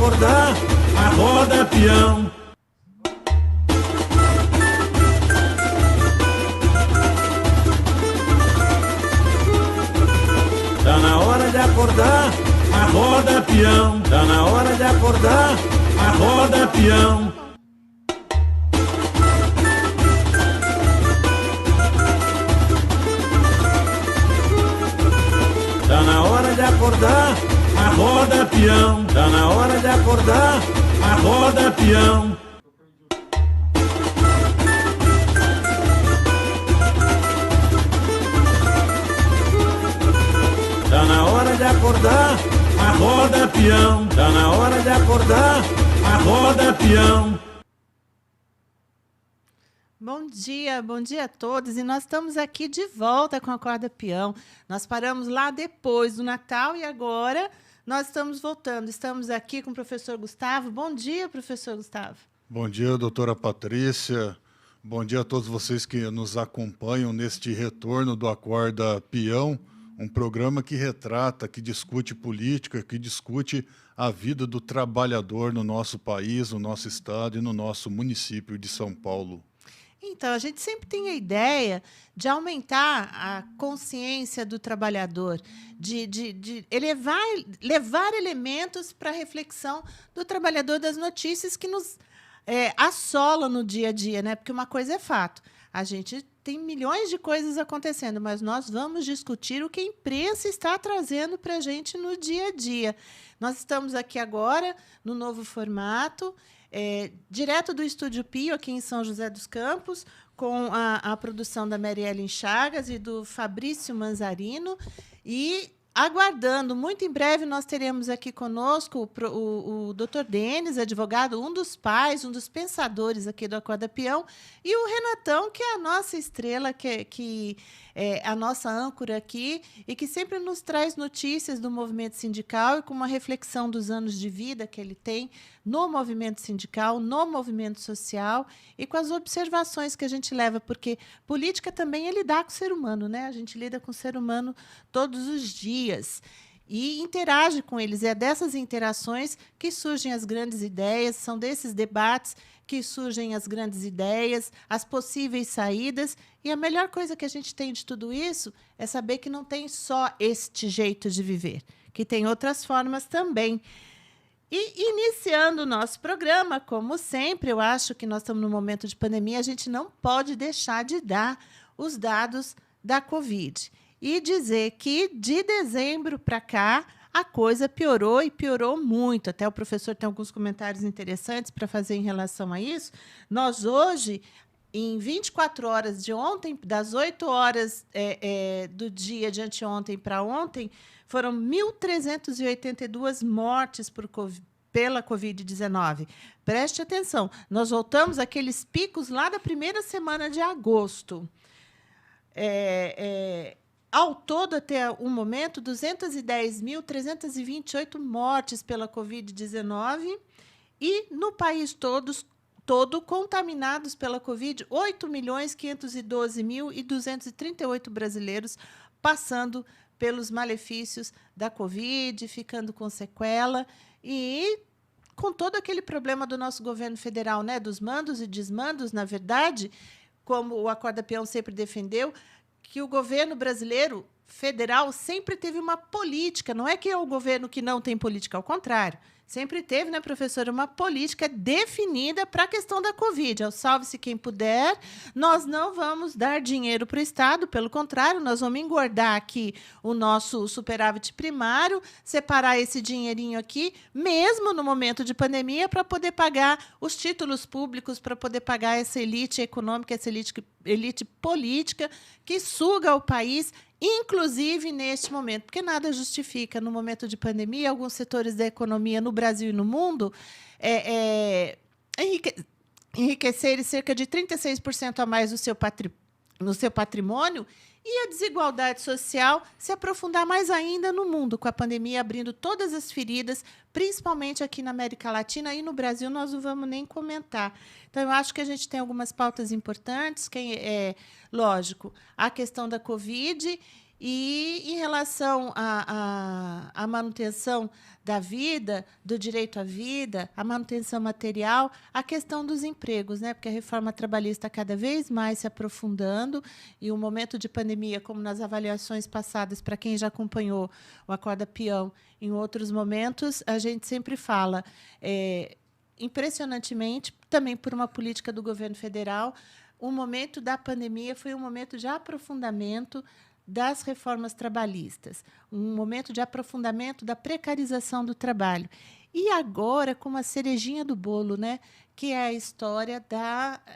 acordar, acorda peão. Tá na hora de acordar, acorda peão. Tá na hora de acordar, acorda peão. Tá na hora de acordar, acorda peão. Tá na hora de acordar, acorda peão. Tá na hora de acordar, acorda peão. Tá na hora de acordar, acorda peão. Bom dia a todos. E nós estamos aqui de volta com a Acorda Peão. Nós paramos lá depois do Natal e agora nós estamos voltando. Estamos aqui com o professor Gustavo. Bom dia, professor Gustavo. Bom dia, doutora Patrícia. Bom dia a todos vocês que nos acompanham neste retorno do Acorda Peão, um programa que retrata, que discute política, que discute a vida do trabalhador no nosso país, no nosso estado e no nosso município de São Paulo. Então, a gente sempre tem a ideia de aumentar a consciência do trabalhador, de levar elementos para a reflexão do trabalhador das notícias que nos assolam no dia a dia, né? Porque uma coisa é fato, a gente tem milhões de coisas acontecendo, mas nós vamos discutir o que a imprensa está trazendo para a gente no dia a dia. Nós estamos aqui agora no novo formato, direto do Estúdio Pio, aqui em São José dos Campos, com a produção da Mariellen Chagas e do Fabrício Manzarino. E aguardando, muito em breve nós teremos aqui conosco o Dr. Denis, advogado, um dos pais, um dos pensadores aqui do Acorda Peão, e o Renatão, que é a nossa estrela, que é a nossa âncora aqui, e que sempre nos traz notícias do movimento sindical e com uma reflexão dos anos de vida que ele tem no movimento sindical, no movimento social e com as observações que a gente leva, porque política também é lidar com o ser humano, né? A gente lida com o ser humano todos os dias e interage com eles. É dessas interações que surgem as grandes ideias, são desses debates que surgem as grandes ideias, as possíveis saídas. E a melhor coisa que a gente tem de tudo isso é saber que não tem só este jeito de viver, que tem outras formas também. E, iniciando o nosso programa, como sempre, eu acho que nós estamos num momento de pandemia, a gente não pode deixar de dar os dados da Covid. E dizer que, de dezembro para cá, a coisa piorou e piorou muito. Até o professor tem alguns comentários interessantes para fazer em relação a isso. Nós, hoje, em 24 horas de ontem, das 8 horas do dia de anteontem para ontem, foram 1.382 mortes pela Covid-19. Preste atenção, nós voltamos àqueles picos lá da primeira semana de agosto. Ao todo, até o momento, 210.328 mortes pela Covid-19 e, no país todo contaminados pela Covid, 8.512.238 brasileiros passando pelos malefícios da Covid, ficando com sequela e com todo aquele problema do nosso governo federal, né, dos mandos e desmandos, na verdade, como o Acorda Peão sempre defendeu, que o governo brasileiro federal sempre teve uma política, não é que é o governo que não tem política, ao contrário, sempre teve, né, professora, uma política definida para a questão da Covid. Salve-se quem puder, nós não vamos dar dinheiro para o Estado, pelo contrário, nós vamos engordar aqui o nosso superávit primário, separar esse dinheirinho aqui, mesmo no momento de pandemia, para poder pagar os títulos públicos, para poder pagar essa elite econômica, essa elite política que suga o país, inclusive neste momento, porque nada justifica, no momento de pandemia, alguns setores da economia no Brasil e no mundo enriquecerem cerca de 36% a mais no seu patrimônio e a desigualdade social se aprofundar mais ainda no mundo, com a pandemia abrindo todas as feridas, principalmente aqui na América Latina, e no Brasil nós não vamos nem comentar. Então, eu acho que a gente tem algumas pautas importantes, lógico, a questão da Covid E, em relação à manutenção da vida, do direito à vida, a manutenção material, a questão dos empregos, né? Porque a reforma trabalhista cada vez mais se aprofundando e o momento de pandemia, como nas avaliações passadas, para quem já acompanhou o Acorda Peão, em outros momentos, a gente sempre fala, impressionantemente, também por uma política do governo federal, o momento da pandemia foi um momento de aprofundamento das reformas trabalhistas, um momento de aprofundamento da precarização do trabalho. E agora, com uma cerejinha do bolo, né, que é a história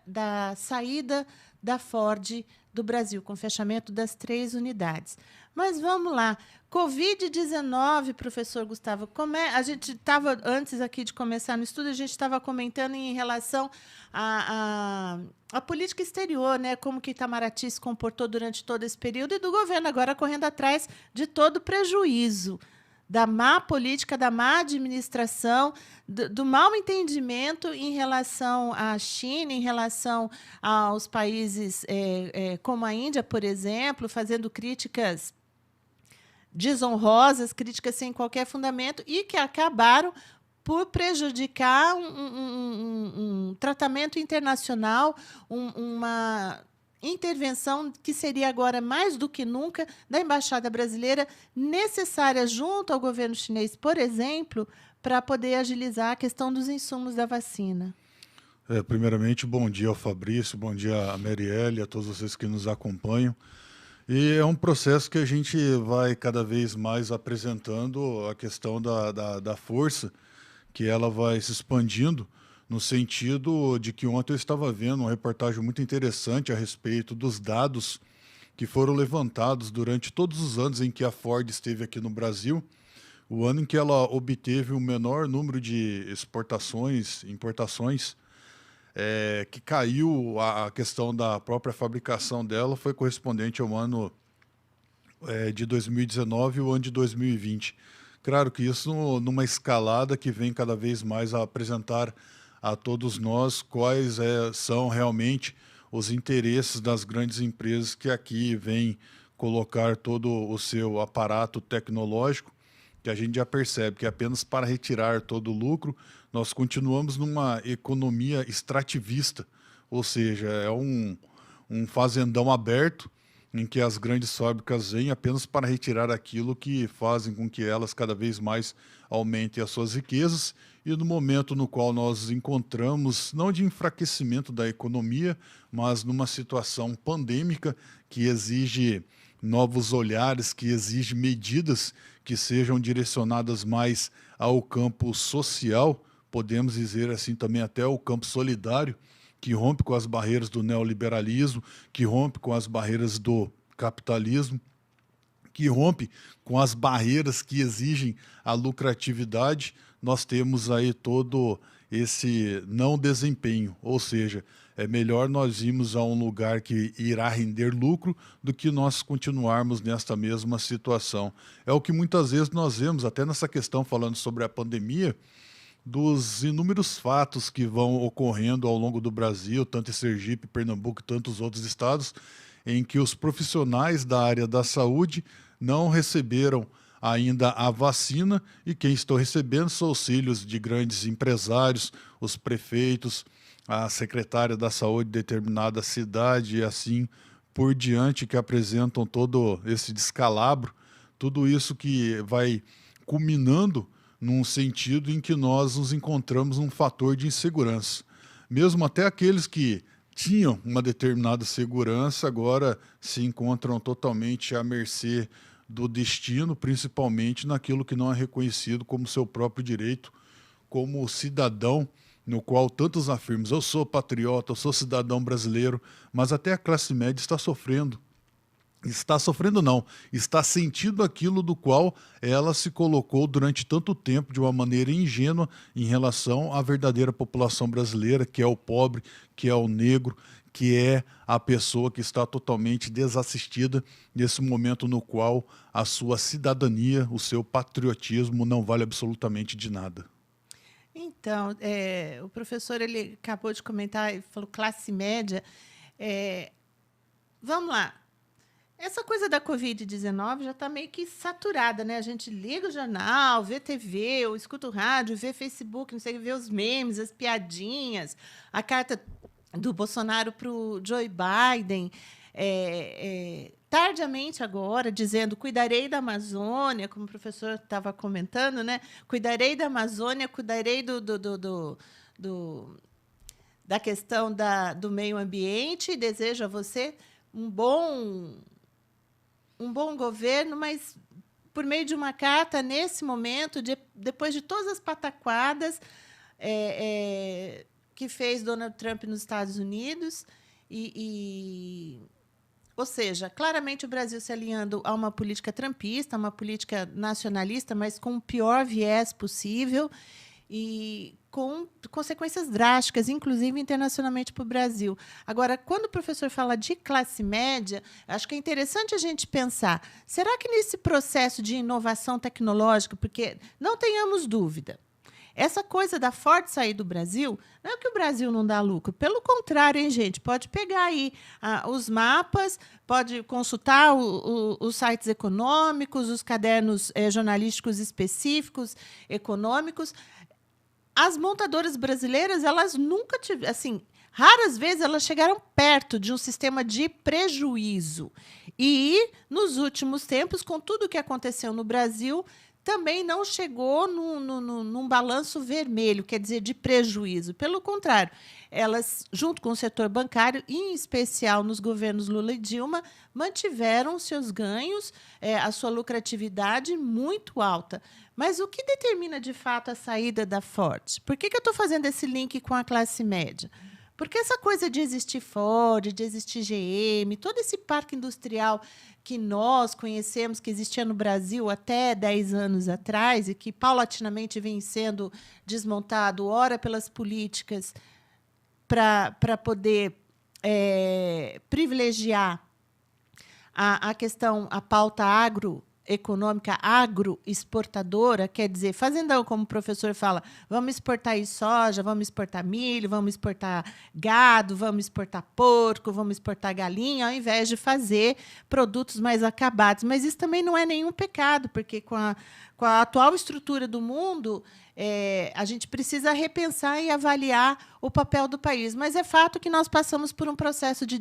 da saída da Ford do Brasil, com o fechamento das 3 unidades. Mas vamos lá. Covid-19, professor Gustavo, a gente estava, antes aqui de começar no estudo, a gente estava comentando em relação à política exterior, né? Como que Itamaraty se comportou durante todo esse período, e do governo agora correndo atrás de todo o prejuízo da má política, da má administração, do mau entendimento em relação à China, em relação aos países como a Índia, por exemplo, fazendo críticas desonrosas, críticas sem qualquer fundamento, e que acabaram por prejudicar um tratamento internacional, uma intervenção que seria agora, mais do que nunca, da Embaixada Brasileira, necessária junto ao governo chinês, por exemplo, para poder agilizar a questão dos insumos da vacina. Primeiramente, bom dia ao Fabrício, bom dia a Marielle, a todos vocês que nos acompanham. E é um processo que a gente vai cada vez mais apresentando a questão da força, que ela vai se expandindo, no sentido de que ontem eu estava vendo uma reportagem muito interessante a respeito dos dados que foram levantados durante todos os anos em que a Ford esteve aqui no Brasil, o ano em que ela obteve o menor número de importações, que caiu a questão da própria fabricação dela, foi correspondente ao ano de 2019 e o ano de 2020. Claro que isso numa escalada que vem cada vez mais a apresentar a todos nós quais são realmente os interesses das grandes empresas que aqui vêm colocar todo o seu aparato tecnológico, que a gente já percebe que apenas para retirar todo o lucro, nós continuamos numa economia extrativista, ou seja, é um fazendão aberto em que as grandes fábricas vêm apenas para retirar aquilo que fazem com que elas cada vez mais aumentem as suas riquezas, e no momento no qual nós nos encontramos, não de enfraquecimento da economia, mas numa situação pandêmica que exige novos olhares, que exige medidas que sejam direcionadas mais ao campo social, podemos dizer assim também até ao campo solidário, que rompe com as barreiras do neoliberalismo, que rompe com as barreiras do capitalismo, que rompe com as barreiras que exigem a lucratividade. Nós temos aí todo esse não desempenho, ou seja, é melhor nós irmos a um lugar que irá render lucro do que nós continuarmos nesta mesma situação. É o que muitas vezes nós vemos, até nessa questão falando sobre a pandemia, dos inúmeros fatos que vão ocorrendo ao longo do Brasil, tanto em Sergipe, Pernambuco e tantos outros estados, em que os profissionais da área da saúde não receberam ainda a vacina, e quem estão recebendo são os filhos de grandes empresários, os prefeitos, a secretária da saúde de determinada cidade e assim por diante, que apresentam todo esse descalabro, tudo isso que vai culminando num sentido em que nós nos encontramos num fator de insegurança. Mesmo até aqueles que tinham uma determinada segurança agora se encontram totalmente à mercê do destino, principalmente naquilo que não é reconhecido como seu próprio direito, como cidadão, no qual tantos afirmam: eu sou patriota, eu sou cidadão brasileiro, mas até a classe média está sofrendo. Está sofrendo não, está sentindo aquilo do qual ela se colocou durante tanto tempo de uma maneira ingênua em relação à verdadeira população brasileira, que é o pobre, que é o negro, que é a pessoa que está totalmente desassistida nesse momento no qual a sua cidadania, o seu patriotismo não vale absolutamente de nada. Então, o professor ele acabou de comentar, ele falou classe média. Vamos lá. Essa coisa da Covid-19 já está meio que saturada, né? A gente liga o jornal, vê TV, ou escuta o rádio, vê Facebook, não sei, vê os memes, as piadinhas, a carta do Bolsonaro para o Joe Biden, tardiamente agora, dizendo cuidarei da Amazônia, como o professor estava comentando, né? Cuidarei da Amazônia, cuidarei da questão do meio ambiente e desejo a você um bom governo, mas por meio de uma carta, nesse momento, depois de todas as pataquadas que fez Donald Trump nos Estados Unidos, ou seja, claramente o Brasil se alinhando a uma política trumpista, uma política nacionalista, mas com o pior viés possível e com consequências drásticas, inclusive internacionalmente para o Brasil. Agora, quando o professor fala de classe média, acho que é interessante a gente pensar, será que nesse processo de inovação tecnológica, porque não tenhamos dúvida, essa coisa da Ford sair do Brasil, não é que o Brasil não dá lucro. Pelo contrário, hein, gente? Pode pegar aí os mapas, pode consultar os sites econômicos, os cadernos jornalísticos específicos econômicos. As montadoras brasileiras, elas nunca tiveram, assim, raras vezes elas chegaram perto de um sistema de prejuízo. E, nos últimos tempos, com tudo o que aconteceu no Brasil, também não chegou num balanço vermelho, quer dizer, de prejuízo. Pelo contrário, elas, junto com o setor bancário, em especial nos governos Lula e Dilma, mantiveram seus ganhos, a sua lucratividade muito alta. Mas o que determina, de fato, a saída da Ford? Por que eu estou fazendo esse link com a classe média? Porque essa coisa de existir Ford, de existir GM, todo esse parque industrial que nós conhecemos, que existia no Brasil até 10 anos atrás e que paulatinamente vem sendo desmontado, ora pelas políticas para poder privilegiar a questão, a pauta agroeconômica, agroexportadora, quer dizer, fazendão, como o professor fala, vamos exportar aí soja, vamos exportar milho, vamos exportar gado, vamos exportar porco, vamos exportar galinha, ao invés de fazer produtos mais acabados. Mas isso também não é nenhum pecado, porque com a atual estrutura do mundo, a gente precisa repensar e avaliar o papel do país. Mas é fato que nós passamos por um processo de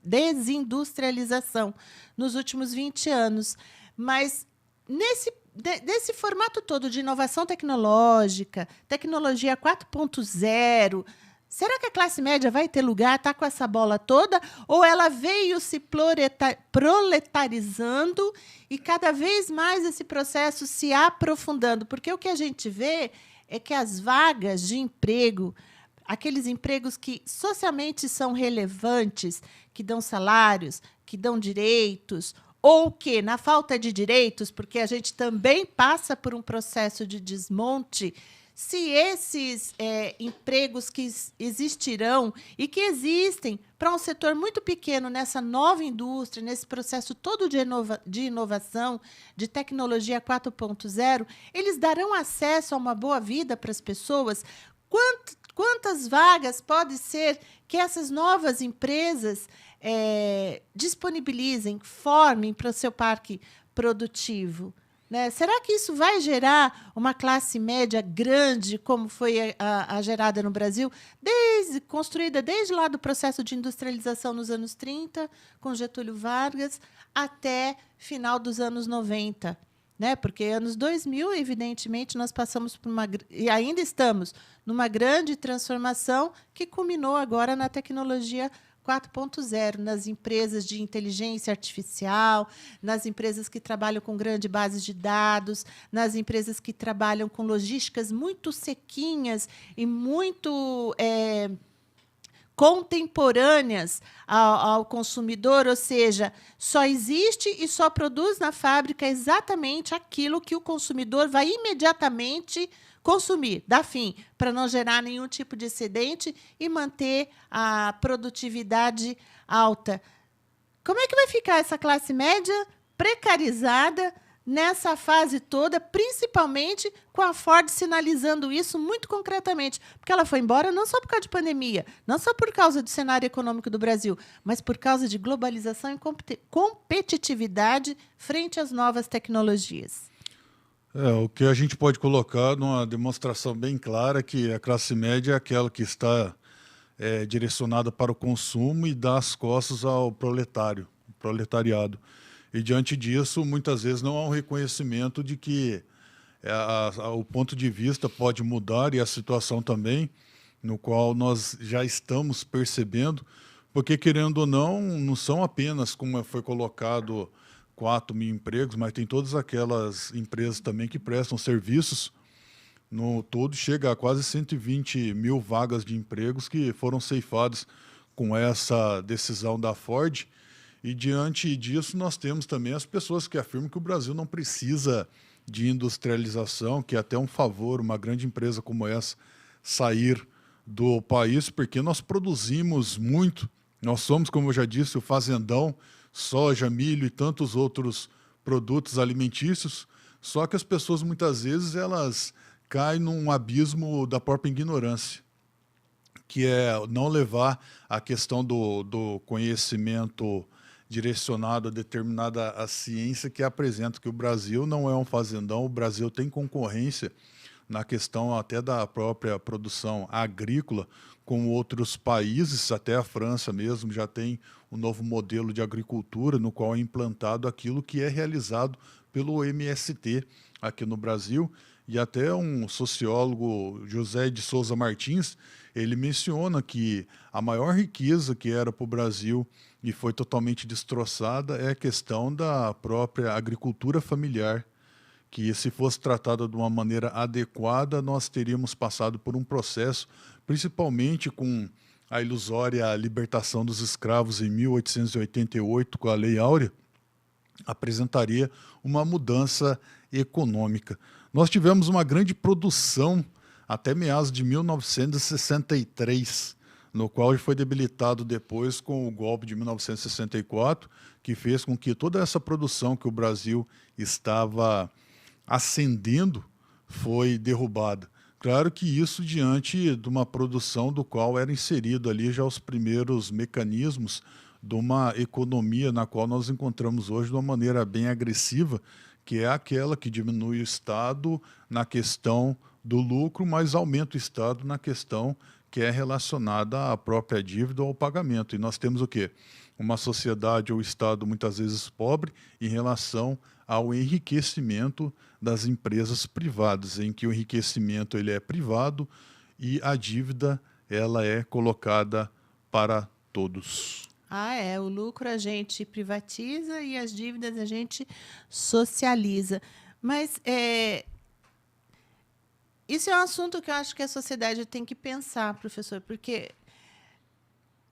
desindustrialização nos últimos 20 anos. Mas, nesse formato todo de inovação tecnológica, tecnologia 4.0, será que a classe média vai ter lugar, está com essa bola toda? Ou ela veio se proletarizando e cada vez mais esse processo se aprofundando? Porque o que a gente vê é que as vagas de emprego, aqueles empregos que socialmente são relevantes, que dão salários, que dão direitos, ou que, na falta de direitos, porque a gente também passa por um processo de desmonte, se esses empregos que existirão e que existem para um setor muito pequeno nessa nova indústria, nesse processo todo de inovação, de tecnologia 4.0, eles darão acesso a uma boa vida para as pessoas? Quantas vagas pode ser que essas novas empresas disponibilizem, formem para o seu parque produtivo? Né? Será que isso vai gerar uma classe média grande, como foi a gerada no Brasil, construída desde lá do processo de industrialização nos anos 30, com Getúlio Vargas, até final dos anos 90? Né? Porque anos 2000, evidentemente, nós passamos por e ainda estamos numa grande transformação que culminou agora na tecnologia 4.0, nas empresas de inteligência artificial, nas empresas que trabalham com grandes bases de dados, nas empresas que trabalham com logísticas muito sequinhas e muito contemporâneas ao consumidor, ou seja, só existe e só produz na fábrica exatamente aquilo que o consumidor vai imediatamente consumir, dar fim, para não gerar nenhum tipo de excedente e manter a produtividade alta. Como é que vai ficar essa classe média precarizada nessa fase toda, principalmente com a Ford sinalizando isso muito concretamente, porque ela foi embora não só por causa de pandemia, não só por causa do cenário econômico do Brasil, mas por causa de globalização e competitividade frente às novas tecnologias. O que a gente pode colocar numa demonstração bem clara é que a classe média é aquela que está direcionada para o consumo e dá as costas ao proletariado. E, diante disso, muitas vezes não há um reconhecimento de que o ponto de vista pode mudar e a situação também, no qual nós já estamos percebendo, porque, querendo ou não, não são apenas, como foi colocado, 4 mil empregos, mas tem todas aquelas empresas também que prestam serviços. No todo, chega a quase 120 mil vagas de empregos que foram ceifadas com essa decisão da Ford. E, diante disso, nós temos também as pessoas que afirmam que o Brasil não precisa de industrialização, que é até um favor uma grande empresa como essa sair do país, porque nós produzimos muito. Nós somos, como eu já disse, o fazendão, soja, milho e tantos outros produtos alimentícios, só que as pessoas, muitas vezes, elas caem num abismo da própria ignorância, que é não levar a questão do conhecimento direcionado a determinada a ciência que apresenta que o Brasil não é um fazendão, o Brasil tem concorrência na questão até da própria produção agrícola com outros países, até a França mesmo já tem um novo modelo de agricultura no qual é implantado aquilo que é realizado pelo MST aqui no Brasil. E até um sociólogo, José de Souza Martins, ele menciona que a maior riqueza que era para o Brasil e foi totalmente destroçada é a questão da própria agricultura familiar, que se fosse tratada de uma maneira adequada, nós teríamos passado por um processo, principalmente com a ilusória libertação dos escravos em 1888, com a Lei Áurea, apresentaria uma mudança econômica. Nós tivemos uma grande produção até meados de 1963, no qual foi debilitado depois com o golpe de 1964, que fez com que toda essa produção que o Brasil estava ascendendo foi derrubada. Claro que isso diante de uma produção do qual era inserido ali já os primeiros mecanismos de uma economia na qual nós encontramos hoje de uma maneira bem agressiva, que é aquela que diminui o Estado na questão do lucro, mas aumenta o Estado na questão que é relacionada à própria dívida ou ao pagamento. E nós temos o quê? Uma sociedade ou Estado muitas vezes pobre em relação ao enriquecimento das empresas privadas, em que o enriquecimento ele é privado e a dívida ela é colocada para todos. O lucro a gente privatiza e as dívidas a gente socializa. Mas isso é um assunto que eu acho que a sociedade tem que pensar, professor, porque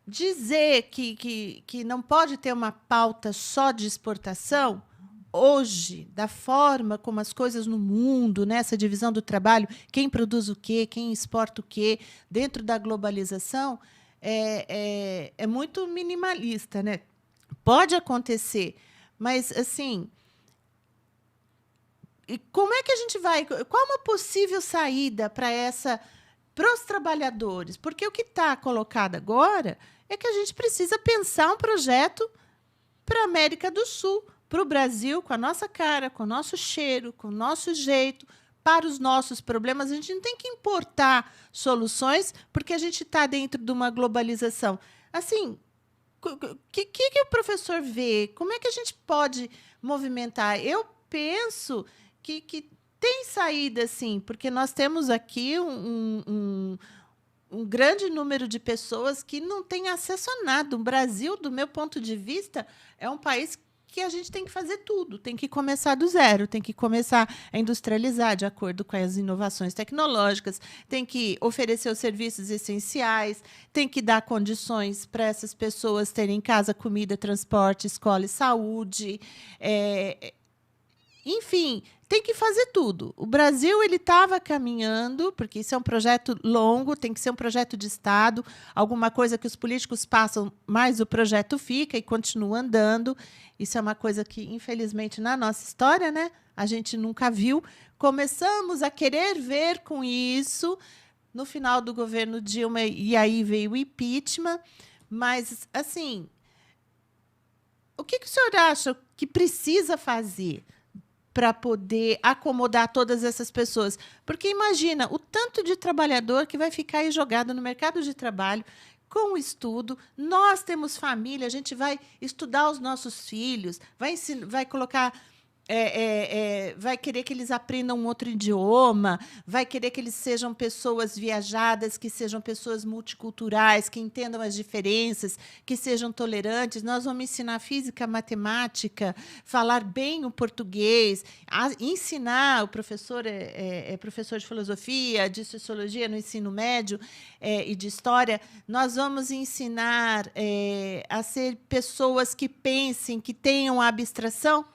dizer que não pode ter uma pauta só de exportação, hoje, da forma como as coisas no mundo, nessa divisão do trabalho, quem produz o quê, quem exporta o quê, dentro da globalização, é muito minimalista, né? Pode acontecer, mas, assim, e como é que a gente vai... Qual uma possível saída para os trabalhadores? Porque o que está colocado agora é que a gente precisa pensar um projeto para a América do Sul, para o Brasil, com a nossa cara, com o nosso cheiro, com o nosso jeito, para os nossos problemas. A gente não tem que importar soluções porque a gente está dentro de uma globalização. Assim, o que o professor vê? Como é que a gente pode movimentar? Eu penso que tem saída, sim, porque nós temos aqui um grande número de pessoas que não têm acesso a nada. O Brasil, do meu ponto de vista, é um país que a gente tem que fazer tudo, tem que começar do zero, tem que começar a industrializar de acordo com as inovações tecnológicas, tem que oferecer os serviços essenciais, tem que dar condições para essas pessoas terem casa, comida, transporte, escola e saúde. enfim, tem que fazer tudo. O Brasil ele estava caminhando, porque isso é um projeto longo, tem que ser um projeto de Estado, alguma coisa que os políticos passam, mas o projeto fica e continua andando. Isso é uma coisa que, infelizmente, na nossa história, né, a gente nunca viu. Começamos a querer ver com isso no final do governo Dilma, e aí veio o impeachment. Mas, assim, o que o senhor acha que precisa fazer para poder acomodar todas essas pessoas? Porque imagina o tanto de trabalhador que vai ficar aí jogado no mercado de trabalho com o estudo. Nós temos família, a gente vai estudar os nossos filhos, vai colocar... vai querer que eles aprendam um outro idioma, vai querer que eles sejam pessoas viajadas, que sejam pessoas multiculturais, que entendam as diferenças, que sejam tolerantes. Nós vamos ensinar física, matemática, falar bem o português, ensinar. O professor é professor de filosofia, de sociologia no ensino médio e de história. Nós vamos ensinar a ser pessoas que pensem, que tenham a abstração.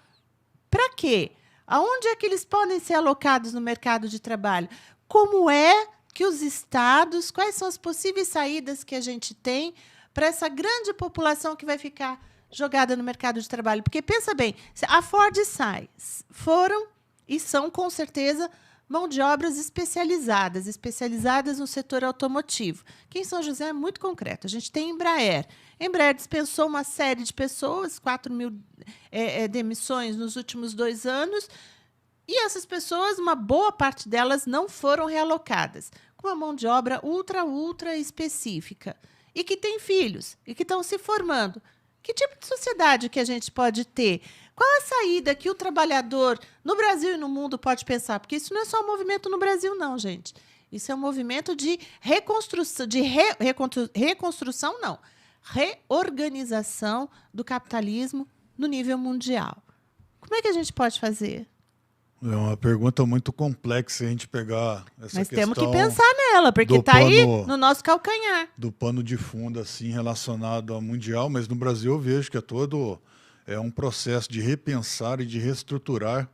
Para quê? Aonde é que eles podem ser alocados no mercado de trabalho? Como é que os estados, quais são as possíveis saídas que a gente tem para essa grande população que vai ficar jogada no mercado de trabalho? Porque, pensa bem, a Ford sai, foram e são, com certeza, mão de obras especializadas no setor automotivo. Aqui em São José é muito concreto. A gente tem Embraer. Embraer dispensou uma série de pessoas, 4.000 demissões nos últimos 2 anos, e essas pessoas, uma boa parte delas, não foram realocadas, com uma mão de obra ultra específica, e que tem filhos, e que estão se formando. Que tipo de sociedade que a gente pode ter? Qual a saída que o trabalhador no Brasil e no mundo pode pensar? Porque isso não é só um movimento no Brasil, não, gente. Isso é um movimento de reconstrução, reorganização do capitalismo no nível mundial. Como é que a gente pode fazer? É uma pergunta muito complexa a gente pegar essa Mas questão. temos que pensar nela, porque está aí no nosso calcanhar. Do pano de fundo assim, relacionado ao mundial, mas no Brasil eu vejo que é um processo de repensar e de reestruturar,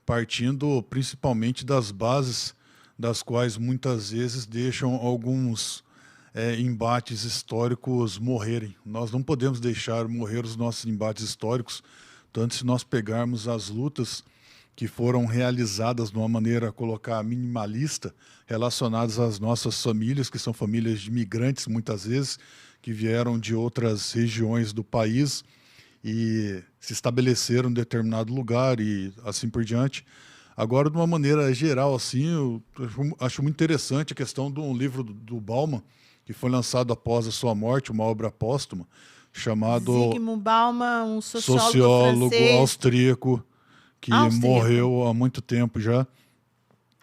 partindo principalmente das bases, das quais muitas vezes deixam alguns embates históricos morrerem. Nós não podemos deixar morrer os nossos embates históricos, tanto se nós pegarmos as lutas que foram realizadas de uma maneira, colocar minimalista, relacionadas às nossas famílias, que são famílias de imigrantes, muitas vezes, que vieram de outras regiões do país e se estabeleceram em determinado lugar e assim por diante. Agora, de uma maneira geral, assim, eu acho muito interessante a questão de um livro do Bauman, que foi lançado após a sua morte, uma obra póstuma, chamado Zygmunt Bauman, um sociólogo francês, austríaco, que morreu há muito tempo já,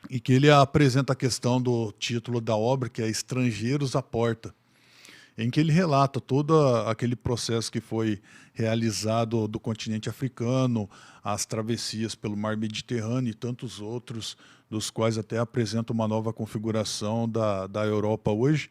e que ele apresenta a questão do título da obra, que é Estrangeiros à Porta, em que ele relata todo aquele processo que foi realizado do continente africano, as travessias pelo mar Mediterrâneo e tantos outros, dos quais até apresenta uma nova configuração da Europa hoje,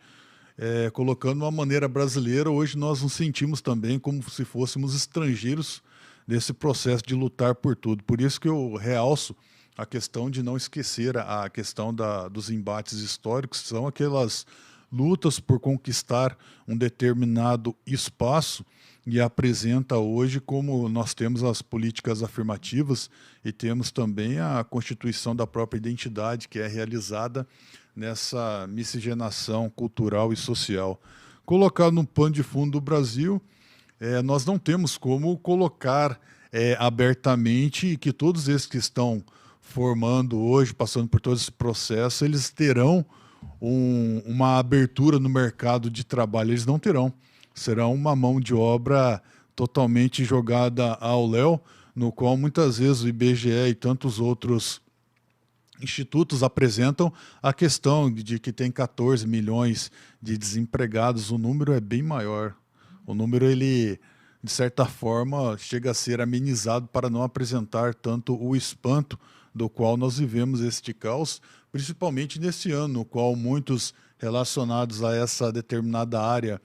colocando uma maneira brasileira. Hoje nós nos sentimos também como se fôssemos estrangeiros desse processo de lutar por tudo. Por isso que eu realço a questão de não esquecer a questão dos embates históricos, são aquelas lutas por conquistar um determinado espaço, e apresenta hoje como nós temos as políticas afirmativas e temos também a constituição da própria identidade, que é realizada nessa miscigenação cultural e social. Colocar no pano de fundo do Brasil, nós não temos como colocar abertamente que todos esses que estão formando hoje, passando por todo esse processo, eles terão uma abertura no mercado de trabalho. Eles não terão. Serão uma mão de obra totalmente jogada ao léu, no qual muitas vezes o IBGE e tantos outros institutos apresentam a questão de que tem 14 milhões de desempregados. O número é bem maior. O número, ele, de certa forma, chega a ser amenizado para não apresentar tanto o espanto do qual nós vivemos este caos, principalmente nesse ano, no qual muitos relacionados a essa determinada área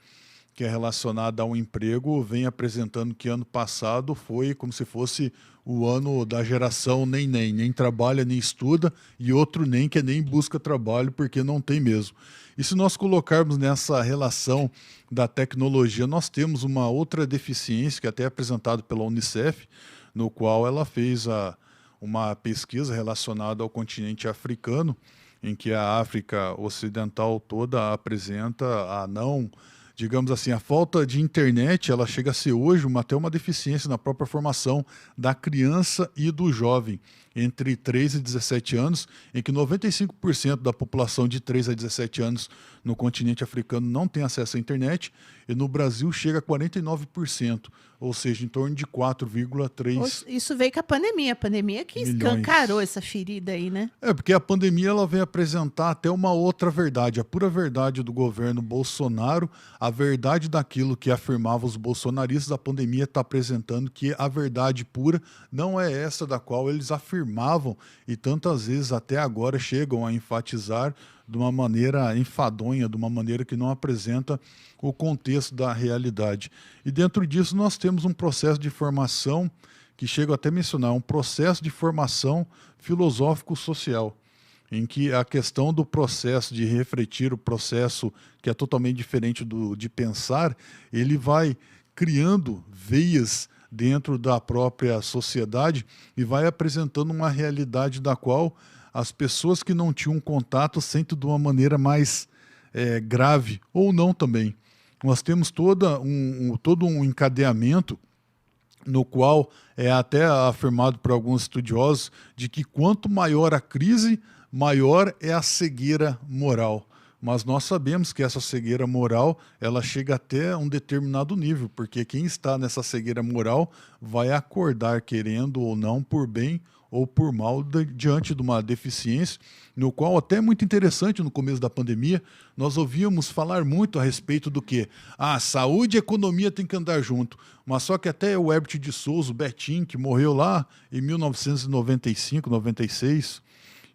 que é relacionada ao emprego, vem apresentando que ano passado foi como se fosse o ano da geração nem trabalha nem estuda, e outro nem que nem busca trabalho porque não tem mesmo. E se nós colocarmos nessa relação da tecnologia, nós temos uma outra deficiência que até é apresentada pela Unicef, no qual ela fez uma pesquisa relacionada ao continente africano, em que a África Ocidental toda apresenta digamos assim, a falta de internet, ela chega a ser hoje até uma deficiência na própria formação da criança e do jovem, entre 3 e 17 anos, em que 95% da população de 3 a 17 anos no continente africano não tem acesso à internet, e no Brasil chega a 49%, ou seja, em torno de 4,3 Isso veio com a pandemia que escancarou essa ferida aí, né? Porque a pandemia ela vem apresentar até uma outra verdade, a pura verdade do governo Bolsonaro, a verdade daquilo que afirmavam os bolsonaristas. A pandemia está apresentando que a verdade pura não é essa da qual eles afirmavam e tantas vezes até agora chegam a enfatizar de uma maneira enfadonha, de uma maneira que não apresenta o contexto da realidade. E dentro disso nós temos um processo de formação, que chego até a mencionar, um processo de formação filosófico-social, em que a questão do processo de refletir, o processo que é totalmente diferente de pensar, ele vai criando veias dentro da própria sociedade e vai apresentando uma realidade da qual as pessoas que não tinham contato sentem de uma maneira mais grave, ou não também. Nós temos todo um encadeamento no qual é até afirmado por alguns estudiosos de que quanto maior a crise, maior é a cegueira moral. Mas nós sabemos que essa cegueira moral ela chega até um determinado nível, porque quem está nessa cegueira moral vai acordar querendo ou não, por bem ou por mal, diante de uma deficiência, no qual até é muito interessante no começo da pandemia, nós ouvíamos falar muito a respeito do que saúde e economia tem que andar junto, mas só que até o Herbert de Souza, o Betinho, que morreu lá em 1995, 96,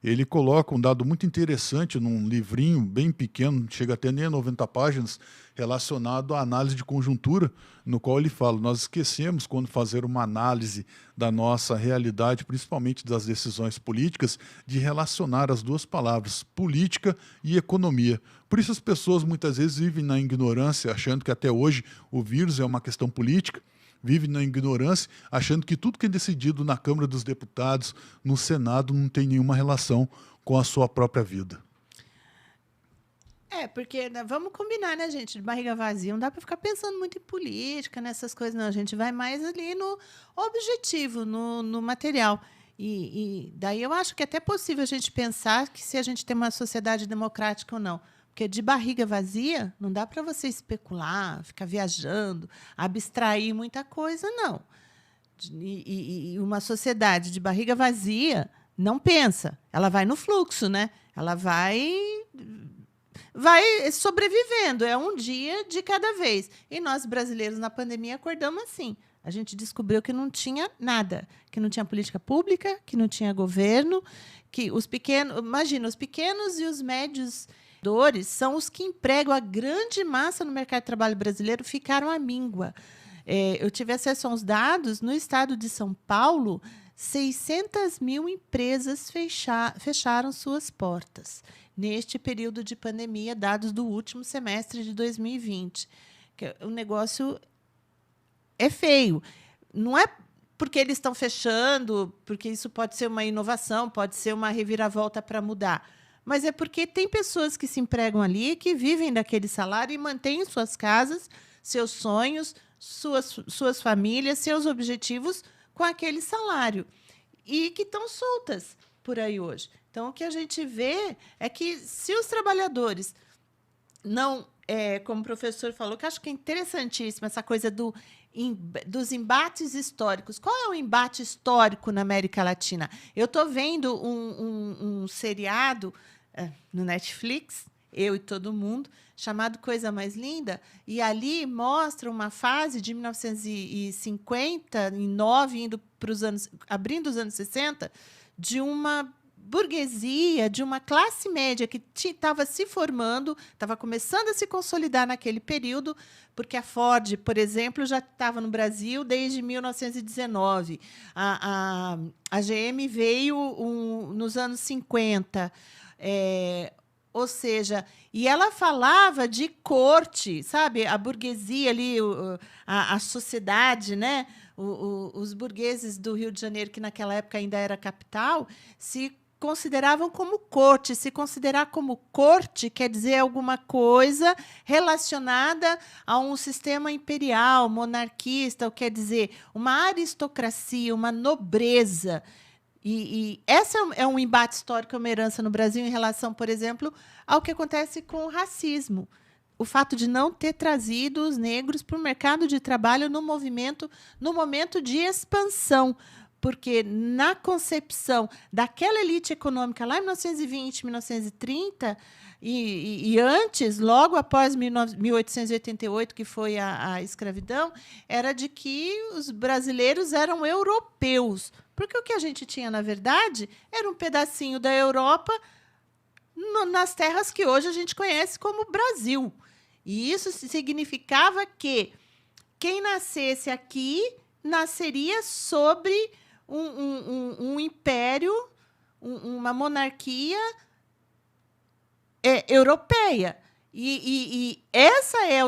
ele coloca um dado muito interessante num livrinho bem pequeno, chega até nem a 90 páginas, relacionado à análise de conjuntura, no qual ele fala, nós esquecemos quando fazer uma análise da nossa realidade, principalmente das decisões políticas, de relacionar as duas palavras, política e economia. Por isso as pessoas muitas vezes vivem na ignorância, achando que até hoje o vírus é uma questão política, vive na ignorância, achando que tudo que é decidido na Câmara dos Deputados, no Senado, não tem nenhuma relação com a sua própria vida. Porque vamos combinar, né, gente? De barriga vazia, não dá para ficar pensando muito em política, nessas coisas, não. A gente vai mais ali no objetivo, no material. E daí eu acho que é até possível a gente pensar que se a gente tem uma sociedade democrática ou não. Porque de barriga vazia, não dá para você especular, ficar viajando, abstrair muita coisa, não. E uma sociedade de barriga vazia não pensa, ela vai no fluxo, né? Ela vai sobrevivendo, é um dia de cada vez. E nós, brasileiros, na pandemia, acordamos assim. A gente descobriu que não tinha nada, que não tinha política pública, que não tinha governo, que os pequenos e os médios são os que empregam a grande massa no mercado de trabalho brasileiro, ficaram à míngua. Eu tive acesso a uns dados, no estado de São Paulo, 600 mil empresas fecharam suas portas neste período de pandemia, dados do último semestre de 2020. O negócio é feio. Não é porque eles estão fechando, porque isso pode ser uma inovação, pode ser uma reviravolta para mudar, mas é porque tem pessoas que se empregam ali, que vivem daquele salário e mantêm suas casas, seus sonhos, suas famílias, seus objetivos com aquele salário, e que estão soltas por aí hoje. Então, o que a gente vê é que, se os trabalhadores não, como o professor falou, que acho que é interessantíssimo essa coisa dos embates históricos. Qual é o embate histórico na América Latina? Eu estou vendo um seriado no Netflix, Eu e Todo Mundo, chamado Coisa Mais Linda, e ali mostra uma fase de 1959, abrindo os anos 60, de uma burguesia, de uma classe média que estava se formando, estava começando a se consolidar naquele período, porque a Ford, por exemplo, já estava no Brasil desde 1919. A GM veio nos anos 50. Ou seja, e ela falava de corte, sabe? A burguesia ali, a sociedade, né? Os burgueses do Rio de Janeiro, que naquela época ainda era capital, se consideravam como corte. Se considerar como corte quer dizer alguma coisa relacionada a um sistema imperial, monarquista, ou quer dizer uma aristocracia, uma nobreza. E esse é um embate histórico, uma herança no Brasil em relação, por exemplo, ao que acontece com o racismo. O fato de não ter trazido os negros para o mercado de trabalho no momento de expansão. Porque, na concepção daquela elite econômica lá em 1920, 1930, e antes, logo após 1888, que foi a escravidão, era de que os brasileiros eram europeus. Porque o que a gente tinha, na verdade, era um pedacinho da Europa nas terras que hoje a gente conhece como Brasil. E isso significava que quem nascesse aqui nasceria sobre um império, uma monarquia europeia. E esse é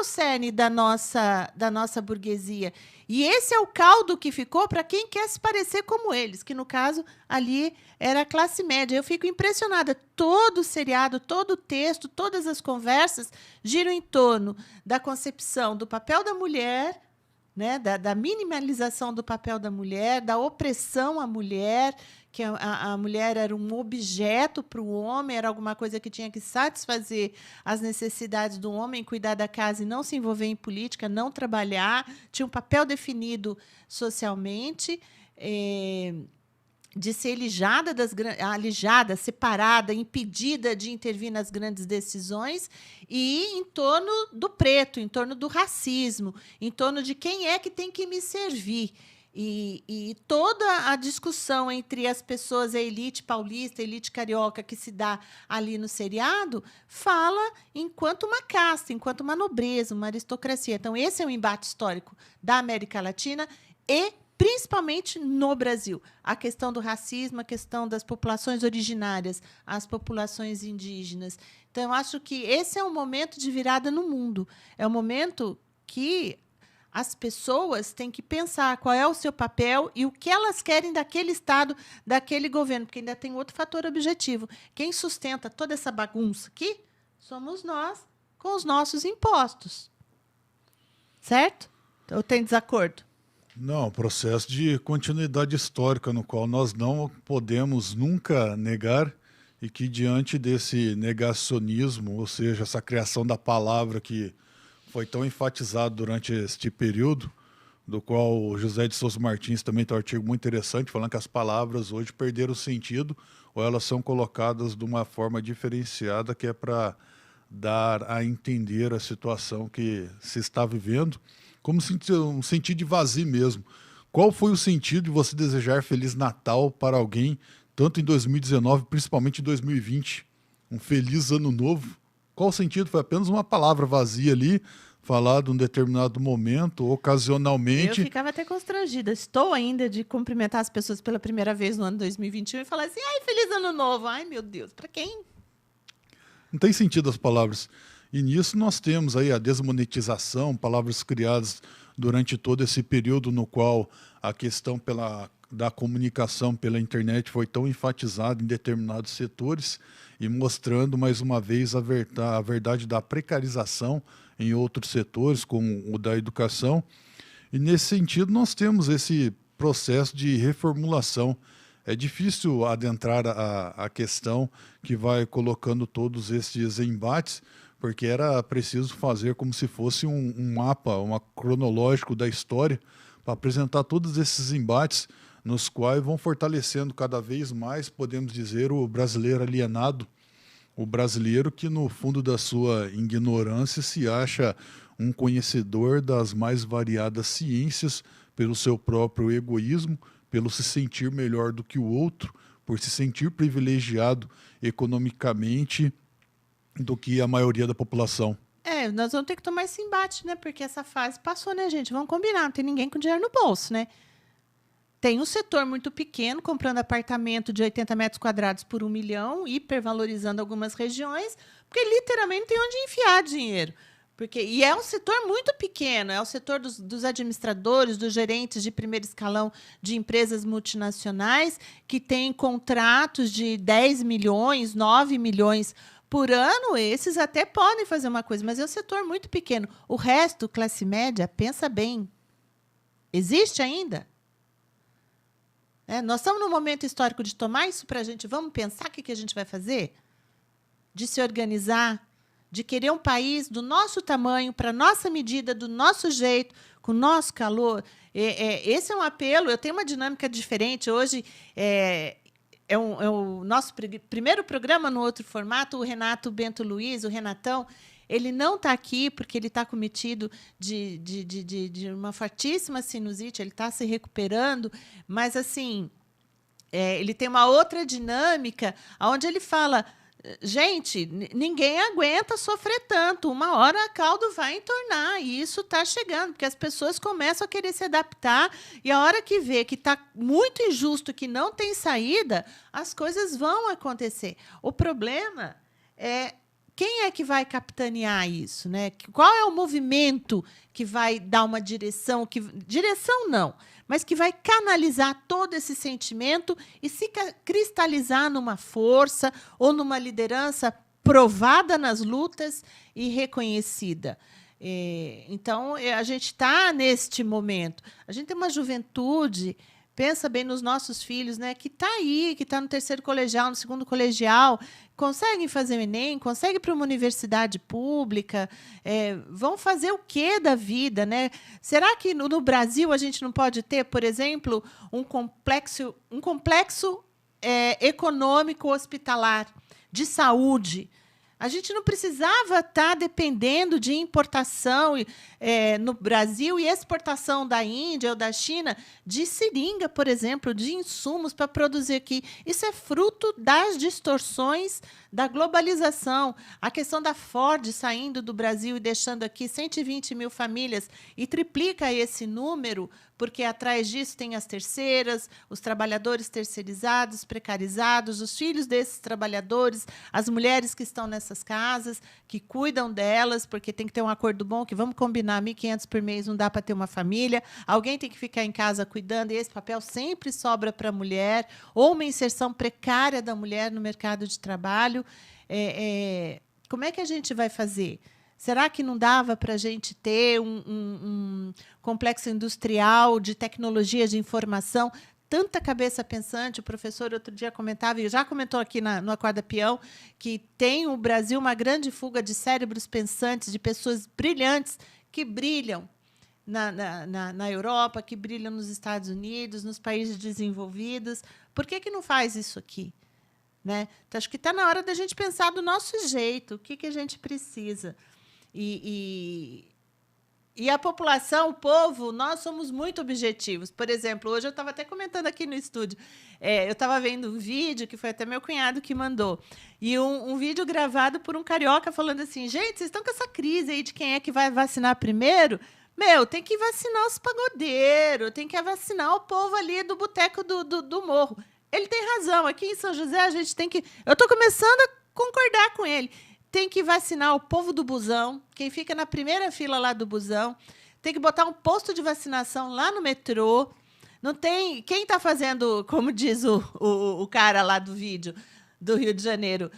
o cerne da nossa burguesia. E esse é o caldo que ficou para quem quer se parecer como eles, que, no caso, ali era a classe média. Eu fico impressionada. Todo o seriado, todo o texto, todas as conversas giram em torno da concepção do papel da mulher, né, da minimalização do papel da mulher, da opressão à mulher, que a mulher era um objeto para o homem, era alguma coisa que tinha que satisfazer as necessidades do homem, cuidar da casa e não se envolver em política, não trabalhar, tinha um papel definido socialmente, de ser alijada, separada, impedida de intervir nas grandes decisões, e em torno do preto, em torno do racismo, em torno de quem é que tem que me servir. E toda a discussão entre as pessoas, a elite paulista, a elite carioca, que se dá ali no seriado, fala enquanto uma casta, enquanto uma nobreza, uma aristocracia. Então, esse é um embate histórico da América Latina e principalmente no Brasil. A questão do racismo, a questão das populações originárias, as populações indígenas. Então, eu acho que esse é um momento de virada no mundo. É um momento que as pessoas têm que pensar qual é o seu papel e o que elas querem daquele Estado, daquele governo, porque ainda tem outro fator objetivo. Quem sustenta toda essa bagunça aqui somos nós, com os nossos impostos. Certo? Ou tem desacordo? Não, processo de continuidade histórica, no qual nós não podemos nunca negar, e que, diante desse negacionismo, ou seja, essa criação da palavra que foi tão enfatizado durante este período, do qual o José de Souza Martins também tem um artigo muito interessante, falando que as palavras hoje perderam o sentido, ou elas são colocadas de uma forma diferenciada, que é para dar a entender a situação que se está vivendo, como um sentido de vazio mesmo. Qual foi o sentido de você desejar Feliz Natal para alguém, tanto em 2019, principalmente em 2020? Um feliz ano novo? Qual o sentido? Foi apenas uma palavra vazia ali, falada em um determinado momento, ocasionalmente. Eu ficava até constrangida. Estou ainda de cumprimentar as pessoas pela primeira vez no ano 2021 e falar assim, ai, feliz ano novo. Ai, meu Deus, para quem? Não tem sentido as palavras. E nisso nós temos aí a desmonetização, palavras criadas durante todo esse período no qual a questão da comunicação pela internet foi tão enfatizada em determinados setores, e mostrando mais uma vez a verdade da precarização em outros setores, como o da educação. E nesse sentido nós temos esse processo de reformulação. É difícil adentrar a questão que vai colocando todos esses embates, porque era preciso fazer como se fosse um mapa, cronológico da história, para apresentar todos esses embates, nos quais vão fortalecendo cada vez mais, podemos dizer, o brasileiro alienado, o brasileiro que, no fundo da sua ignorância, se acha um conhecedor das mais variadas ciências, pelo seu próprio egoísmo, pelo se sentir melhor do que o outro, por se sentir privilegiado economicamente do que a maioria da população. Nós vamos ter que tomar esse embate, né? Porque essa fase passou, né, gente? Vamos combinar, não tem ninguém com dinheiro no bolso, né? Tem um setor muito pequeno comprando apartamento de 80 metros quadrados por 1 milhão, hipervalorizando algumas regiões, porque literalmente não tem onde enfiar dinheiro. E é um setor muito pequeno, é o setor dos administradores, dos gerentes de primeiro escalão de empresas multinacionais, que têm contratos de 10 milhões, 9 milhões por ano. Esses até podem fazer uma coisa, mas é um setor muito pequeno. O resto, classe média, pensa bem. Existe ainda? Nós estamos num momento histórico de tomar isso para a gente. Vamos pensar o que a gente vai fazer? De se organizar, de querer um país do nosso tamanho, para a nossa medida, do nosso jeito, com o nosso calor. Esse é um apelo. Eu tenho uma dinâmica diferente. Hoje é o nosso primeiro programa no outro formato. O Renato Bento Luiz, o Renatão, ele não está aqui porque ele está cometido de uma fortíssima sinusite, ele está se recuperando, mas assim, ele tem uma outra dinâmica, onde ele fala: gente, ninguém aguenta sofrer tanto, uma hora a caldo vai entornar, e isso está chegando, porque as pessoas começam a querer se adaptar, e a hora que vê que está muito injusto, que não tem saída, as coisas vão acontecer. O problema é quem é que vai capitanear isso, né? Qual é o movimento que vai dar uma direção, direção não, mas que vai canalizar todo esse sentimento e se cristalizar numa força ou numa liderança provada nas lutas e reconhecida. Então, a gente está neste momento. A gente tem uma juventude, pensa bem nos nossos filhos, né, que está aí, que está no terceiro colegial, no segundo colegial, conseguem fazer o Enem, conseguem ir para uma universidade pública, vão fazer o quê da vida, né? Será que no Brasil a gente não pode ter, por exemplo, um complexo econômico hospitalar de saúde? A gente não precisava estar dependendo de importação no Brasil e exportação da Índia ou da China de seringa, por exemplo, de insumos para produzir aqui. Isso é fruto das distorções da globalização. A questão da Ford saindo do Brasil e deixando aqui 120 mil famílias e triplica esse número, porque atrás disso tem as terceiras, os trabalhadores terceirizados, precarizados, os filhos desses trabalhadores, as mulheres que estão nessas casas, que cuidam delas, porque tem que ter um acordo bom, que vamos combinar, R$ 1.500 por mês não dá para ter uma família, alguém tem que ficar em casa cuidando, e esse papel sempre sobra para a mulher, ou uma inserção precária da mulher no mercado de trabalho. Como é que a gente vai fazer? Será que não dava para a gente ter um complexo industrial de tecnologia de informação? Tanta cabeça pensante. O professor outro dia comentava, e já comentou aqui no Acorda Peão, que tem o Brasil uma grande fuga de cérebros pensantes, de pessoas brilhantes que brilham na Europa, que brilham nos Estados Unidos, nos países desenvolvidos. Por que não faz isso aqui? Né? Então, acho que está na hora da gente pensar do nosso jeito, o que a gente precisa. E a população, o povo, nós somos muito objetivos. Por exemplo, hoje eu estava até comentando aqui no estúdio, eu estava vendo um vídeo, que foi até meu cunhado que mandou, e um vídeo gravado por um carioca falando assim: gente, vocês estão com essa crise aí de quem é que vai vacinar primeiro? Tem que vacinar os pagodeiros, tem que vacinar o povo ali do boteco do morro. Ele tem razão. Aqui em São José, a gente tem que... Eu estou começando a concordar com ele. Tem que vacinar o povo do busão, quem fica na primeira fila lá do busão. Tem que botar um posto de vacinação lá no metrô. Não tem... Quem está fazendo, como diz o cara lá do vídeo, do Rio de Janeiro...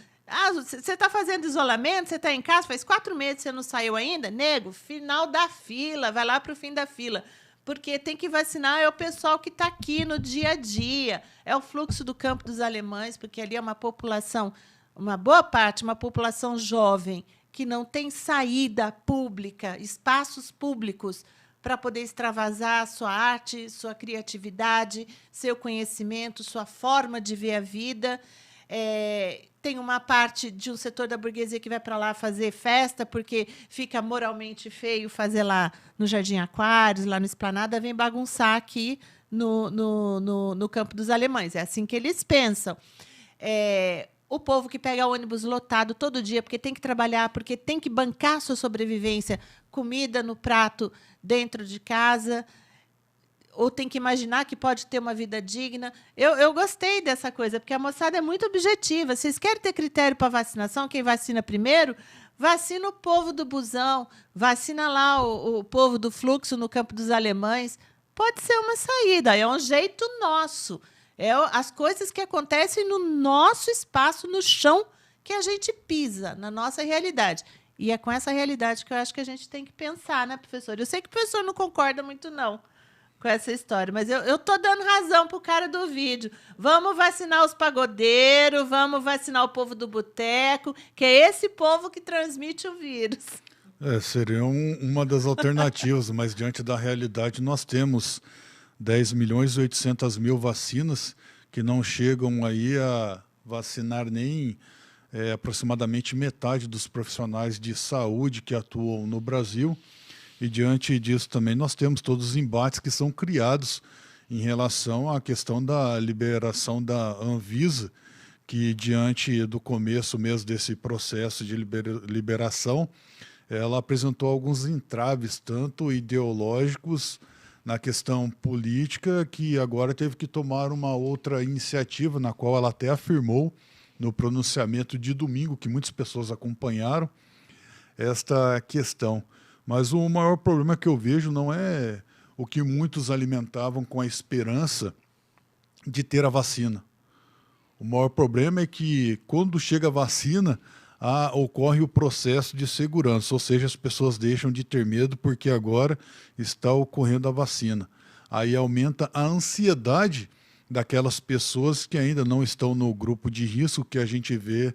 você está fazendo isolamento, você está em casa, faz 4 meses que você não saiu ainda? Nego, final da fila, vai lá para o fim da fila. Porque tem que vacinar o pessoal que está aqui no dia a dia. É o fluxo do Campo dos Alemães, porque ali é uma população, uma boa parte, uma população jovem, que não tem saída pública, espaços públicos para poder extravasar sua arte, sua criatividade, seu conhecimento, sua forma de ver a vida. Tem uma parte de um setor da burguesia que vai para lá fazer festa porque fica moralmente feio fazer lá no Jardim Aquários, lá no Esplanada, vem bagunçar aqui no campo dos alemães. É assim que eles pensam. O povo que pega ônibus lotado todo dia, porque tem que trabalhar, porque tem que bancar sua sobrevivência, comida no prato dentro de casa, ou tem que imaginar que pode ter uma vida digna. Eu gostei dessa coisa, porque a moçada é muito objetiva. Vocês querem ter critério para vacinação? Quem vacina primeiro? Vacina o povo do busão, vacina lá o povo do fluxo no campo dos alemães. Pode ser uma saída, é um jeito nosso. As coisas que acontecem no nosso espaço, no chão que a gente pisa, na nossa realidade. E é com essa realidade que eu acho que a gente tem que pensar, né, professor? Eu sei que o professor não concorda muito, não, com essa história, mas eu estou dando razão para o cara do vídeo. Vamos vacinar os pagodeiros, vamos vacinar o povo do boteco, que é esse povo que transmite o vírus. Seria uma das alternativas, mas diante da realidade nós temos 10.800.000 vacinas que não chegam aí a vacinar nem aproximadamente metade dos profissionais de saúde que atuam no Brasil. E diante disso também nós temos todos os embates que são criados em relação à questão da liberação da Anvisa, que diante do começo mesmo desse processo de liberação, ela apresentou alguns entraves, tanto ideológicos, na questão política, que agora teve que tomar uma outra iniciativa, na qual ela até afirmou no pronunciamento de domingo, que muitas pessoas acompanharam esta questão. Mas o maior problema que eu vejo não é o que muitos alimentavam com a esperança de ter a vacina. O maior problema é que, quando chega a vacina, ocorre o processo de segurança, ou seja, as pessoas deixam de ter medo porque agora está ocorrendo a vacina. Aí aumenta a ansiedade daquelas pessoas que ainda não estão no grupo de risco, que a gente vê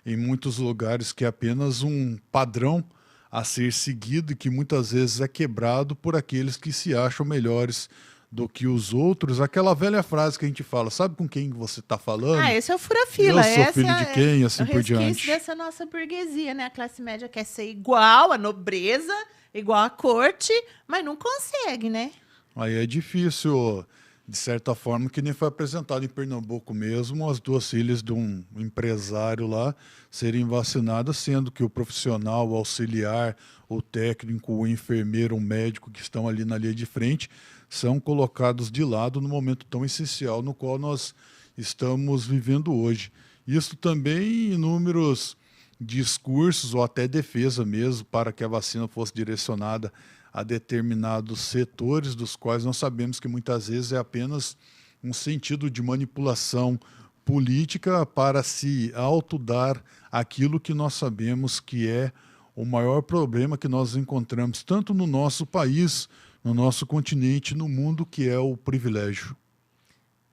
em muitos lugares que é apenas um padrão a ser seguido e que muitas vezes é quebrado por aqueles que se acham melhores do que os outros. Aquela velha frase que a gente fala, sabe com quem você está falando? Esse é o fura-fila. Eu sou filho de quem, assim por diante. Dessa nossa burguesia, né? A classe média quer ser igual à nobreza, igual à corte, mas não consegue, né? Aí é difícil, de certa forma, que nem foi apresentado em Pernambuco mesmo, as 2 filhas de um empresário lá serem vacinadas, sendo que o profissional, o auxiliar, o técnico, o enfermeiro, o médico que estão ali na linha de frente são colocados de lado no momento tão essencial no qual nós estamos vivendo hoje. Isso também em inúmeros discursos ou até defesa mesmo para que a vacina fosse direcionada a determinados setores, dos quais nós sabemos que muitas vezes é apenas um sentido de manipulação política para se autodar aquilo que nós sabemos que é o maior problema que nós encontramos tanto no nosso país, no nosso continente, no mundo, que é o privilégio.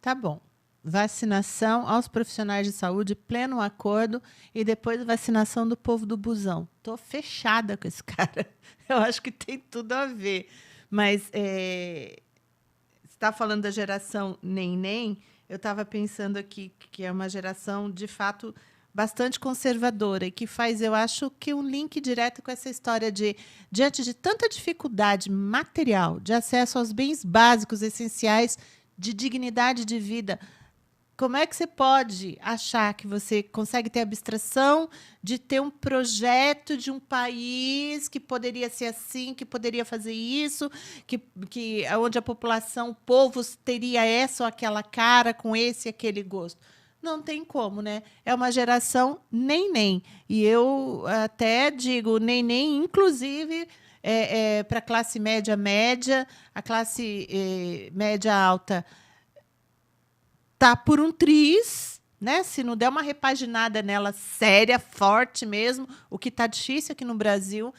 Tá bom. Vacinação aos profissionais de saúde, pleno acordo, e depois vacinação do povo do busão. Estou fechada com esse cara. Eu acho que tem tudo a ver. Mas você está falando da geração neném, eu estava pensando aqui que é uma geração, de fato, bastante conservadora e que faz, eu acho, que um link direto com essa história de, diante de tanta dificuldade material, de acesso aos bens básicos, essenciais, de dignidade de vida, como é que você pode achar que você consegue ter abstração de ter um projeto de um país que poderia ser assim, que poderia fazer isso, que onde a população, o povo teria essa ou aquela cara, com esse e aquele gosto? Não tem como, né? É uma geração nem. E eu até digo nem, inclusive, para a classe média, a classe média alta tá por um triz, né? Se não der uma repaginada nela séria, forte mesmo, o que está difícil aqui no Brasil,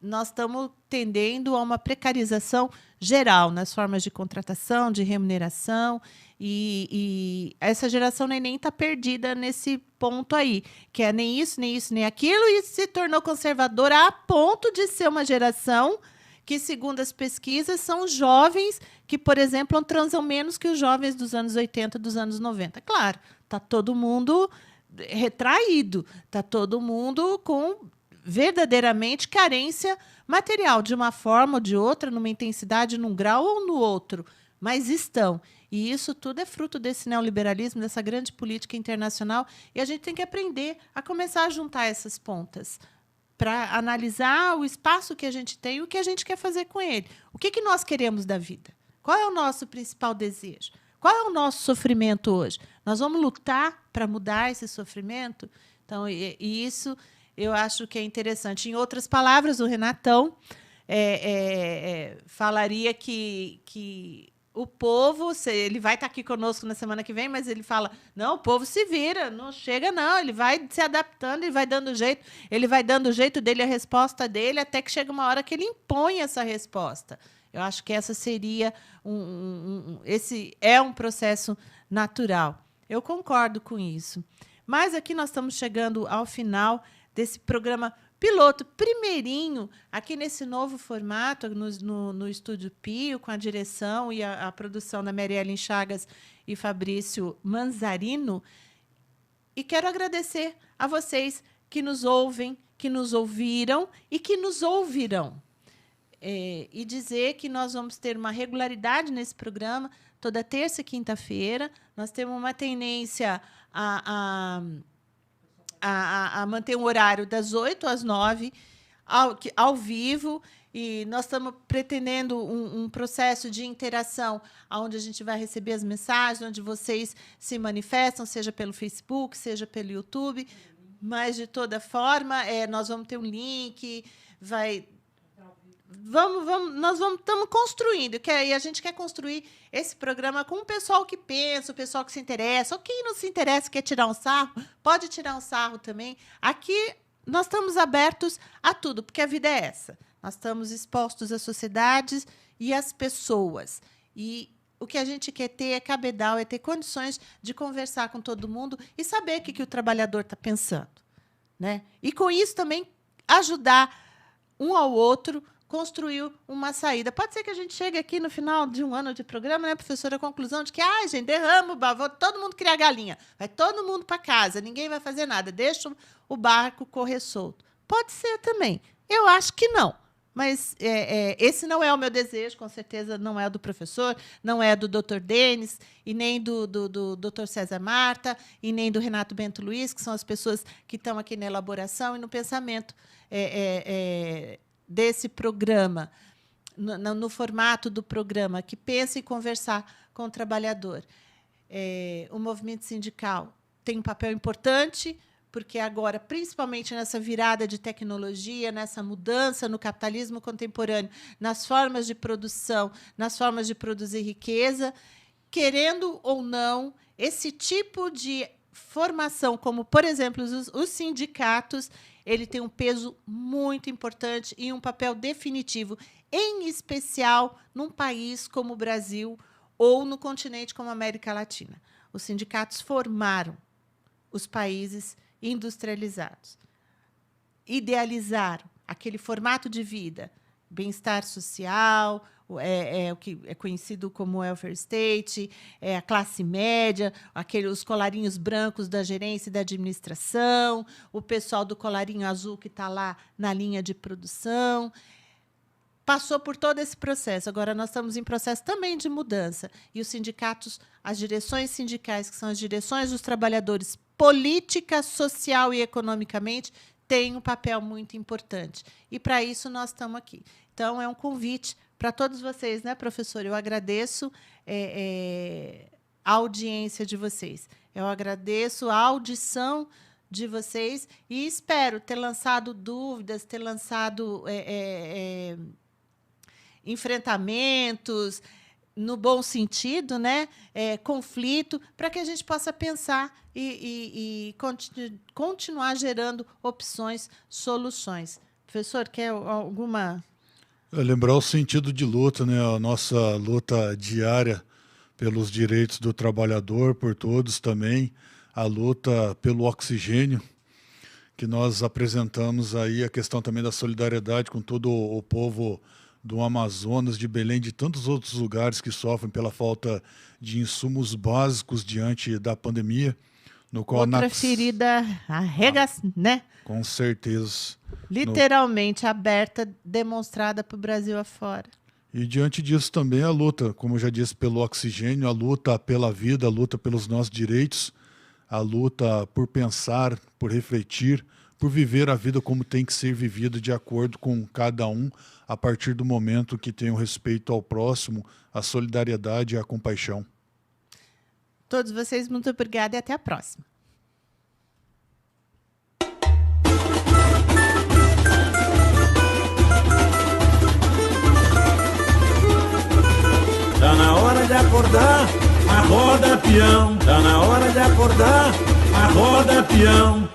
nós estamos tendendo a uma precarização geral nas formas de contratação, de remuneração, e essa geração nem está perdida nesse ponto aí, que é nem isso, nem aquilo, e se tornou conservadora a ponto de ser uma geração que, segundo as pesquisas, são jovens que, por exemplo, transam menos que os jovens dos anos 80, dos anos 90. Claro, está todo mundo retraído, está todo mundo com verdadeiramente carência material, de uma forma ou de outra, numa intensidade, num grau ou no outro. mas estão. E isso tudo é fruto desse neoliberalismo, dessa grande política internacional, e a gente tem que aprender a começar a juntar essas pontas para analisar o espaço que a gente tem e o que a gente quer fazer com ele. O que nós queremos da vida? Qual é o nosso principal desejo? Qual é o nosso sofrimento hoje? Nós vamos lutar para mudar esse sofrimento? Então, e isso eu acho que é interessante. Em outras palavras, o Renatão falaria que o povo, ele vai estar aqui conosco na semana que vem, mas ele fala, não, o povo se vira, não chega, não, ele vai se adaptando, ele vai dando o jeito dele, a resposta dele, até que chega uma hora que ele impõe essa resposta. Eu acho que essa seria esse é um processo natural. Eu concordo com isso. Mas aqui nós estamos chegando ao final desse programa piloto, primeirinho, aqui nesse novo formato, no Estúdio Pio, com a direção e a produção da Marielle Chagas e Fabrício Manzarino. E quero agradecer a vocês que nos ouvem, que nos ouviram e que nos ouvirão. E dizer que nós vamos ter uma regularidade nesse programa, toda terça e quinta-feira. Nós temos uma tendência a manter um horário das 8 às 9, ao vivo, e nós estamos pretendendo um processo de interação onde a gente vai receber as mensagens, onde vocês se manifestam, seja pelo Facebook, seja pelo YouTube, mas, de toda forma, nós vamos ter um link, nós estamos construindo, e a gente quer construir esse programa com o pessoal que pensa, o pessoal que se interessa, ou quem não se interessa, quer tirar um sarro, pode tirar um sarro também. Aqui nós estamos abertos a tudo, porque a vida é essa. Nós estamos expostos às sociedades e às pessoas. E o que a gente quer ter é cabedal, é ter condições de conversar com todo mundo e saber o que o trabalhador está pensando, né? E, com isso, também ajudar um ao outro, construiu uma saída. Pode ser que a gente chegue aqui no final de um ano de programa, né, professora, a conclusão de que, gente, derrama o barco, todo mundo criar galinha, vai todo mundo para casa, ninguém vai fazer nada, deixa o barco correr solto. Pode ser também. Eu acho que não. Mas esse não é o meu desejo, com certeza não é o do professor, não é do Dr. Denis, e nem do Dr. César Marta, e nem do Renato Bento Luiz, que são as pessoas que estão aqui na elaboração e no pensamento desse programa, no formato do programa, que pensa em conversar com o trabalhador. O movimento sindical tem um papel importante, porque agora, principalmente nessa virada de tecnologia, nessa mudança no capitalismo contemporâneo, nas formas de produção, nas formas de produzir riqueza, querendo ou não, esse tipo de formação, como, por exemplo, os sindicatos, ele tem um peso muito importante e um papel definitivo, em especial num país como o Brasil ou no continente como a América Latina. Os sindicatos formaram os países industrializados, idealizaram aquele formato de vida, bem-estar social, o que é conhecido como welfare state, a classe média, os colarinhos brancos da gerência e da administração, o pessoal do colarinho azul que está lá na linha de produção. Passou por todo esse processo. Agora nós estamos em processo também de mudança. E os sindicatos, as direções sindicais, que são as direções dos trabalhadores, política, social e economicamente, têm um papel muito importante. E, para isso, nós estamos aqui. Então, é um convite para todos vocês, né, professor? Eu agradeço a audiência de vocês. Eu agradeço a audição de vocês e espero ter lançado dúvidas, ter lançado enfrentamentos, no bom sentido, né? Conflito, para que a gente possa pensar e continuar gerando opções, soluções. Professor, quer alguma... Lembrar o sentido de luta, né? A nossa luta diária pelos direitos do trabalhador, por todos também, a luta pelo oxigênio, que nós apresentamos aí, a questão também da solidariedade com todo o povo do Amazonas, de Belém, de tantos outros lugares que sofrem pela falta de insumos básicos diante da pandemia. No qual outra ferida né? Com certeza. Literalmente aberta, demonstrada para o Brasil afora. E diante disso também a luta, como eu já disse, pelo oxigênio, a luta pela vida, a luta pelos nossos direitos, a luta por pensar, por refletir, por viver a vida como tem que ser vivida de acordo com cada um, a partir do momento que tem o respeito ao próximo, a solidariedade e a compaixão. Todos vocês, muito obrigada e até a próxima. Tá na hora de acordar, acorda peão. Tá na hora de acordar, acorda peão.